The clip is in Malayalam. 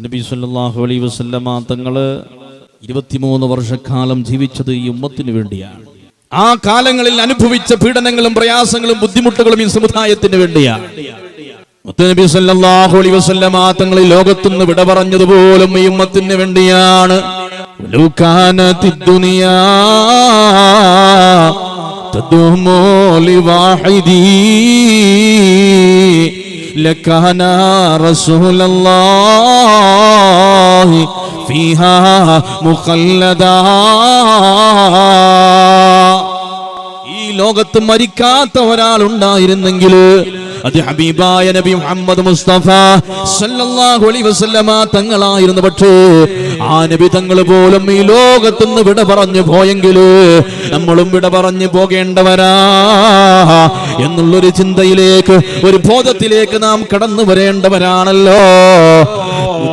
നബി സല്ലല്ലാഹു അലൈഹി വസല്ലമ തങ്ങള് 23 വർഷക്കാലം ജീവിച്ചത് ഈ ഉമ്മത്തിന് വേണ്ടിയാണ്. ആ കാലങ്ങളിൽ അനുഭവിച്ച പീഡനങ്ങളും പ്രയാസങ്ങളും ബുദ്ധിമുട്ടുകളും ഈ സമുദായത്തിന് വേണ്ടിയാണ്. നബി സല്ലല്ലാഹു അലൈഹി വസല്ലമ തങ്ങൾ ലോകത്തുനിന്ന് വിട പറഞ്ഞതുപോലും ഈ ഉമ്മത്തിന് വേണ്ടിയാണ്. ദുനിയാ തദുമു ലിവാഹിദി ലകാന റസൂലുള്ളാഹി ഫീഹാ മുഖല്ലദാ. ഈ ലോകത്ത് മരിക്കാത്ത ഒരാളുണ്ടായിരുന്നെങ്കിൽ അത് ഹബീബായ നബി മുഹമ്മദ് മുസ്തഫ സല്ലല്ലാഹു അലൈഹി വസല്ലമ തങ്ങളായിരുന്നു. പക്ഷേ ആ നബി തങ്ങൾ പോലും ഈ ലോകത്തുനിന്ന് വിട പറഞ്ഞു പോയെങ്കിൽ നമ്മളും വിട പറഞ്ഞു പോകേണ്ടവരാ എന്നുള്ളൊരു ചിന്തയിലേക്ക്, ഒരു ബോധത്തിലേക്ക് നാം കടന്നു വരേണ്ടവരാണല്ലോ.